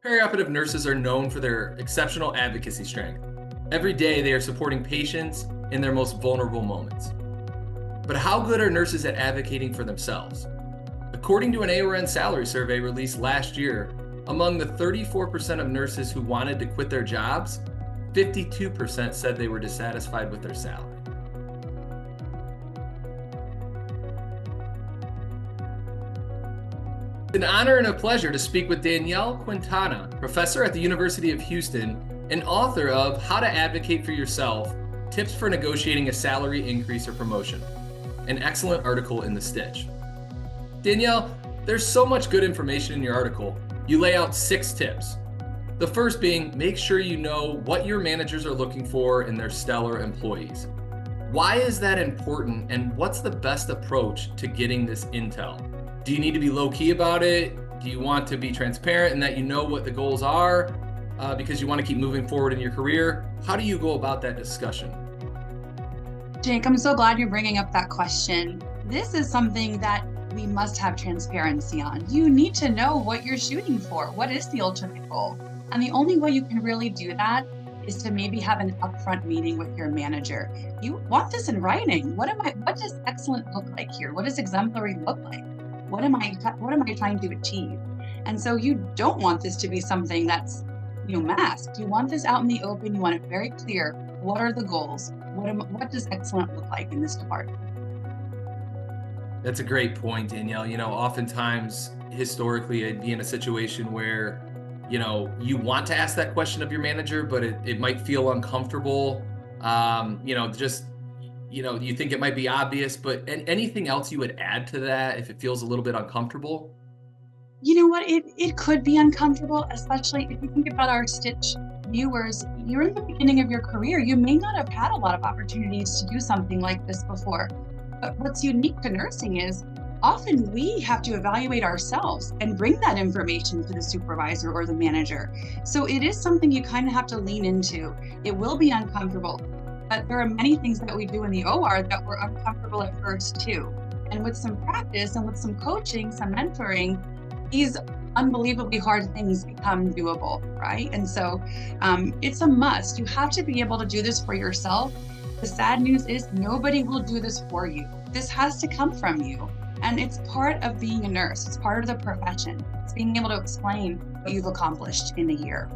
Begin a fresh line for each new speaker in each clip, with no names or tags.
Perioperative nurses are known for their exceptional advocacy strength. Every day, they are supporting patients in their most vulnerable moments. But how good are nurses at advocating for themselves? According to an AORN salary survey released last year, among the 34% of nurses who wanted to quit their jobs, 52% said they were dissatisfied with their salary. It's an honor and a pleasure to speak with Danielle Quintana, professor at the University of Houston and author of How to Advocate for Yourself, Tips for Negotiating a Salary Increase or Promotion, an excellent article in The Stitch. Danielle, there's so much good information in your article. You lay out 6 tips. The first being, make sure you know what your managers are looking for in their stellar employees. Why is that important, and what's the best approach to getting this intel? Do you need to be low-key about it? Do you want to be transparent in that you know what the goals are because you want to keep moving forward in your career? How do you go about that discussion?
Jake, I'm so glad you're bringing up that question. This is something that we must have transparency on. You need to know what you're shooting for. What is the ultimate goal? And the only way you can really do that is to maybe have an upfront meeting with your manager. You want this in writing. What does excellent look like here? What does exemplary look like? What am I trying to achieve? And so you don't want this to be something that's, masked. You want this out in the open. You want it very clear. What are the goals? What does excellent look like in this department?
That's a great point, Danielle. Oftentimes, historically, I'd be in a situation where, you want to ask that question of your manager, but it might feel uncomfortable. You think it might be obvious, but anything else you would add to that if it feels a little bit uncomfortable?
You know what? It could be uncomfortable, especially if you think about our Stitch viewers. You're in the beginning of your career. You may not have had a lot of opportunities to do something like this before. But what's unique to nursing is often we have to evaluate ourselves and bring that information to the supervisor or the manager. So it is something you kind of have to lean into. It will be uncomfortable, but there are many things that we do in the OR that were uncomfortable at first too. And with some practice and with some coaching, some mentoring, these unbelievably hard things become doable, right? And so it's a must. You have to be able to do this for yourself. The sad news is nobody will do this for you. This has to come from you. And it's part of being a nurse. It's part of the profession. It's being able to explain what you've accomplished in a year.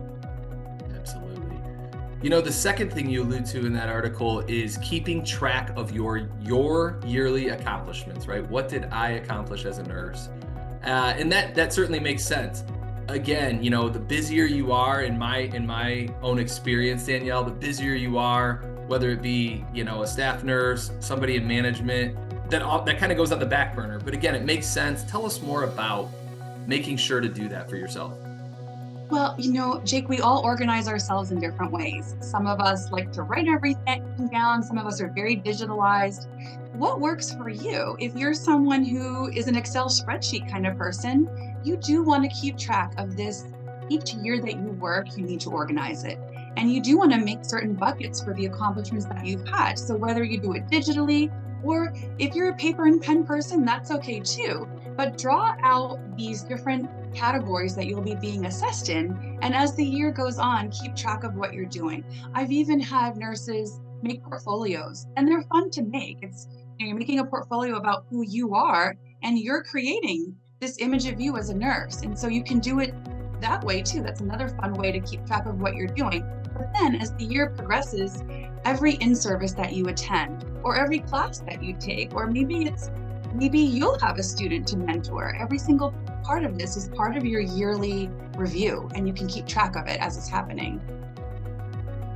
Absolutely. The second thing you allude to in that article is keeping track of your yearly accomplishments, right? What did I accomplish as a nurse? And that certainly makes sense. Again, the busier you are, in my own experience, Danielle, the busier you are, whether it be, a staff nurse, somebody in management, that kind of goes on the back burner. But again, it makes sense. Tell us more about making sure to do that for yourself.
Well, Jake, we all organize ourselves in different ways. Some of us like to write everything down. Some of us are very digitalized. What works for you? If you're someone who is an Excel spreadsheet kind of person, you do want to keep track of this. Each year that you work, you need to organize it. And you do want to make certain buckets for the accomplishments that you've had. So whether you do it digitally, or if you're a paper and pen person, that's okay too. But draw out these different categories that you'll be being assessed in. And as the year goes on, keep track of what you're doing. I've even had nurses make portfolios, and they're fun to make. You're making a portfolio about who you are, and you're creating this image of you as a nurse. And so you can do it that way too. That's another fun way to keep track of what you're doing. But then as the year progresses, every in-service that you attend, or every class that you take, or maybe you'll have a student to mentor. Every single part of this is part of your yearly review, and you can keep track of it as it's happening.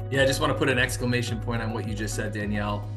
Yeah, I just want to put an exclamation point on what you just said, Danielle.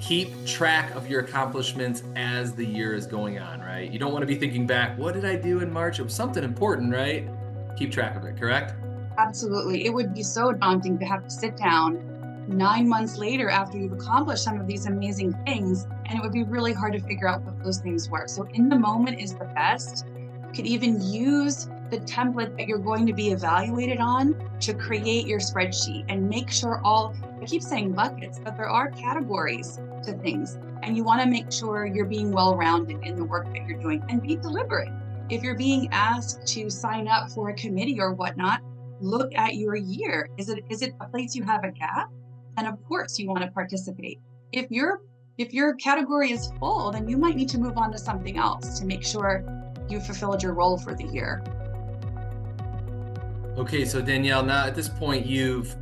Keep track of your accomplishments as the year is going on, right? You don't want to be thinking back, what did I do in March? It was something important, right? Keep track of it, correct?
Absolutely. It would be so daunting to have to sit down 9 months later after you've accomplished some of these amazing things, and it would be really hard to figure out what those things were. So in the moment is the best. You could even use the template that you're going to be evaluated on to create your spreadsheet and make sure I keep saying buckets, but there are categories to things, and you want to make sure you're being well-rounded in the work that you're doing, and be deliberate. If you're being asked to sign up for a committee or whatnot, look at your year. Is it a place you have a gap? And of course you want to participate. If your category is full, then you might need to move on to something else to make sure you fulfilled your role for the year.
Okay, so Danielle, now at this point, you've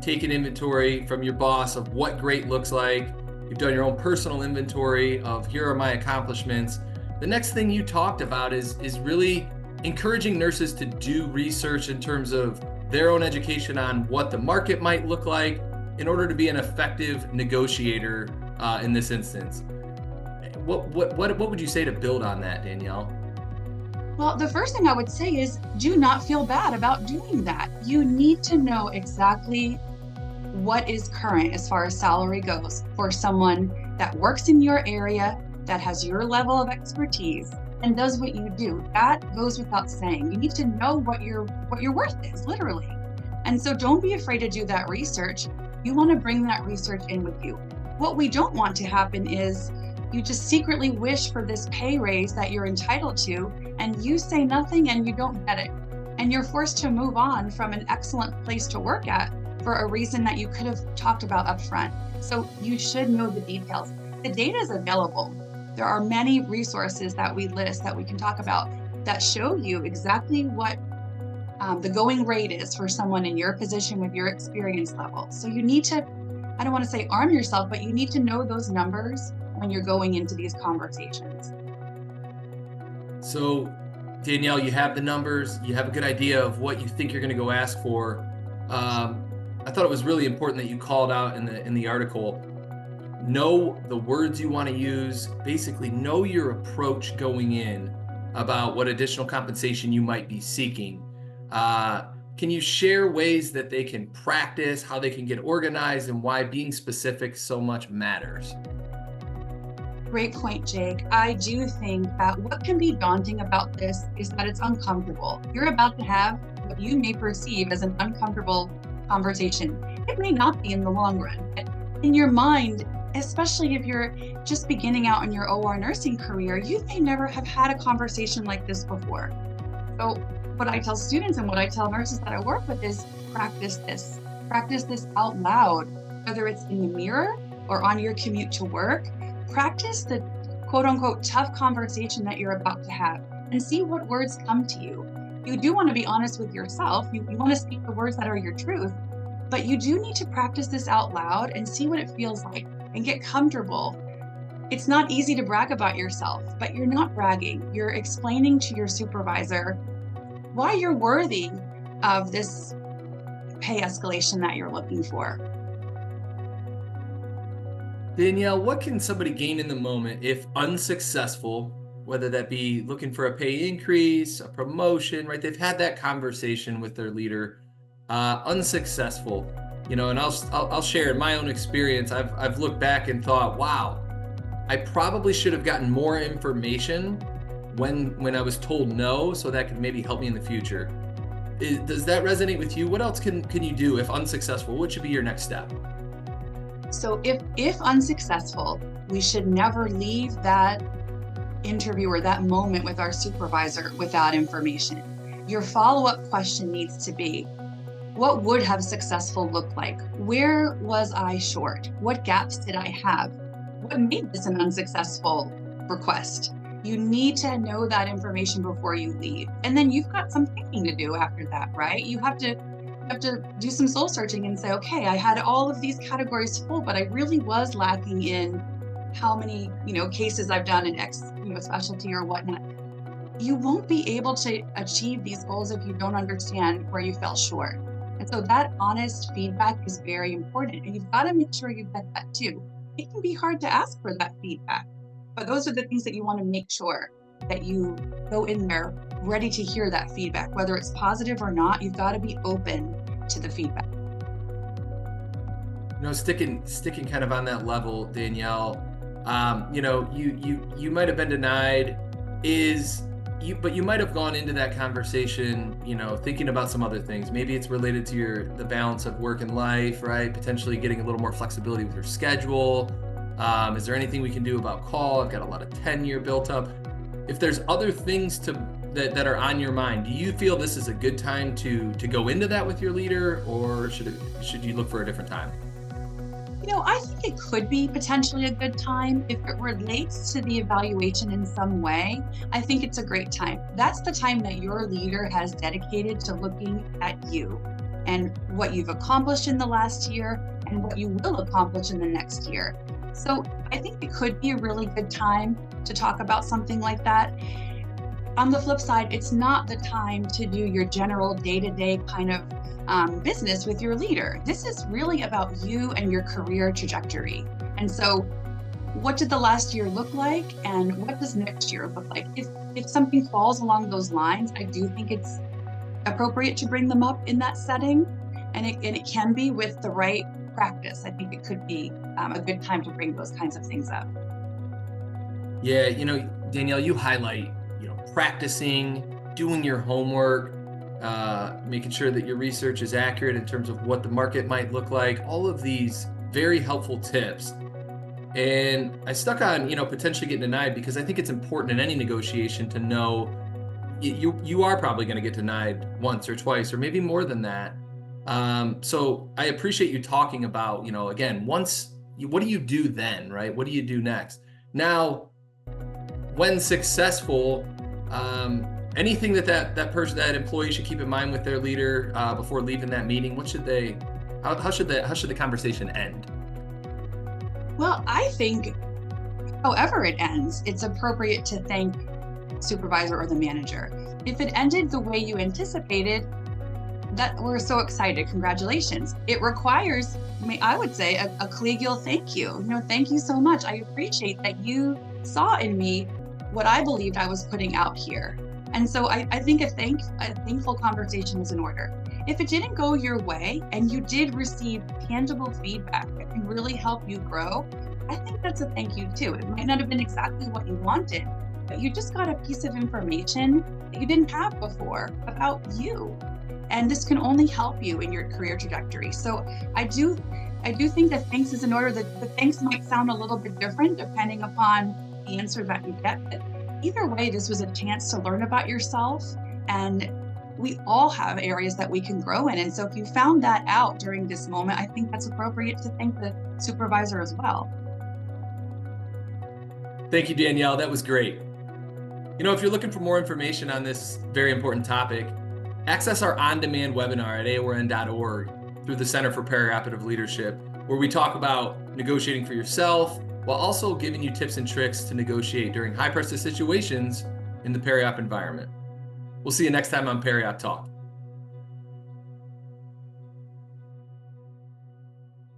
taken inventory from your boss of what great looks like. You've done your own personal inventory of here are my accomplishments. The next thing you talked about is really encouraging nurses to do research in terms of their own education on what the market might look like in order to be an effective negotiator in this instance. What would you say to build on that, Danielle?
Well, the first thing I would say is do not feel bad about doing that. You need to know exactly what is current as far as salary goes for someone that works in your area, that has your level of expertise and does what you do. That goes without saying. You need to know what your worth is, literally. And so don't be afraid to do that research. You want to bring that research in with you. What we don't want to happen is you just secretly wish for this pay raise that you're entitled to, and you say nothing and you don't get it. And you're forced to move on from an excellent place to work at for a reason that you could have talked about up front. So you should know the details. The data is available. There are many resources that we list that we can talk about that show you exactly what the going rate is for someone in your position with your experience level. So you need to, I don't want to say arm yourself, but you need to know those numbers when you're going into these conversations.
So Danielle, you have the numbers, you have a good idea of what you think you're going to go ask for. I thought it was really important that you called out in the article, know the words you want to use, basically know your approach going in about what additional compensation you might be seeking. Can you share ways that they can practice, how they can get organized, and why being specific so much matters?
Great point, Jake. I do think that what can be daunting about this is that it's uncomfortable. You're about to have what you may perceive as an uncomfortable conversation. It may not be in the long run. But in your mind, especially if you're just beginning out in your OR nursing career, you may never have had a conversation like this before. So what I tell students and what I tell nurses that I work with is practice this. Practice this out loud, whether it's in the mirror or on your commute to work. Practice the quote unquote tough conversation that you're about to have and see what words come to you. You do want to be honest with yourself. You want to speak the words that are your truth, but you do need to practice this out loud and see what it feels like and get comfortable. It's not easy to brag about yourself, but you're not bragging. You're explaining to your supervisor why you're worthy of this pay escalation that you're looking for.
Danielle, what can somebody gain in the moment if unsuccessful, whether that be looking for a pay increase, a promotion, right? They've had that conversation with their leader, unsuccessful, and I'll share in my own experience. I've looked back and thought, wow, I probably should have gotten more information when I was told no, so that could maybe help me in the future. Does that resonate with you? What else can you do if unsuccessful? What should be your next step?
So if unsuccessful, we should never leave that interview or that moment with our supervisor without information. Your follow-up question needs to be, what would have successful look like? Where was I short? What gaps did I have? What made this an unsuccessful request? You need to know that information before you leave. And then you've got some thinking to do after that, right? You have to do some soul searching and say, okay, I had all of these categories full, but I really was lacking in how many, cases I've done in X, specialty or whatnot. You won't be able to achieve these goals if you don't understand where you fell short. And so that honest feedback is very important. And you've got to make sure you get that too. It can be hard to ask for that feedback, but those are the things that you want to make sure that you go in there ready to hear that feedback, whether it's positive or not. You've got to be open to the feedback.
Sticking kind of on that level, Danielle, you might have been denied, but you might have gone into that conversation, thinking about some other things. Maybe it's related to the balance of work and life, right? Potentially getting a little more flexibility with your schedule. Is there anything we can do about call? I've got a lot of tenure built up. If there's other things to that are on your mind, do you feel this is a good time to go into that with your leader, or should you look for a different time?
I think it could be potentially a good time if it relates to the evaluation in some way. I think it's a great time. That's the time that your leader has dedicated to looking at you and what you've accomplished in the last year and what you will accomplish in the next year. So I think it could be a really good time to talk about something like that. On the flip side, it's not the time to do your general day-to-day kind of business with your leader. This is really about you and your career trajectory. And so, what did the last year look like, and what does next year look like? If something falls along those lines, I do think it's appropriate to bring them up in that setting, and it can be with the right practice. I think it could be a good time to bring those kinds of things up.
Yeah, Danielle, you highlight, practicing, doing your homework, making sure that your research is accurate in terms of what the market might look like, all of these very helpful tips. And I stuck on, potentially getting denied, because I think it's important in any negotiation to know you are probably going to get denied once or twice, or maybe more than that. So I appreciate you talking about, again, what do you do then, right? What do you do next? Now, when successful, anything that employee should keep in mind with their leader before leaving that meeting? How should the conversation end?
Well, I think however it ends, it's appropriate to thank supervisor or the manager. If it ended the way you anticipated, that we're so excited. Congratulations. It requires, I would say, a collegial thank you. Thank you so much. I appreciate that you saw in me what I believed I was putting out here. And so I think a thankful conversation is in order. If it didn't go your way and you did receive tangible feedback that can really help you grow, I think that's a thank you too. It might not have been exactly what you wanted, but you just got a piece of information that you didn't have before about you. And this can only help you in your career trajectory. So I do think that thanks is in order. The thanks might sound a little bit different depending upon the answer that you get. But either way, this was a chance to learn about yourself, and we all have areas that we can grow in. And so if you found that out during this moment, I think that's appropriate to thank the supervisor as well.
Thank you, Danielle. That was great. If you're looking for more information on this very important topic, access our on-demand webinar at aorn.org through the Center for Perioperative Leadership, where we talk about negotiating for yourself while also giving you tips and tricks to negotiate during high-pressure situations in the periop environment. We'll see you next time on Periop Talk.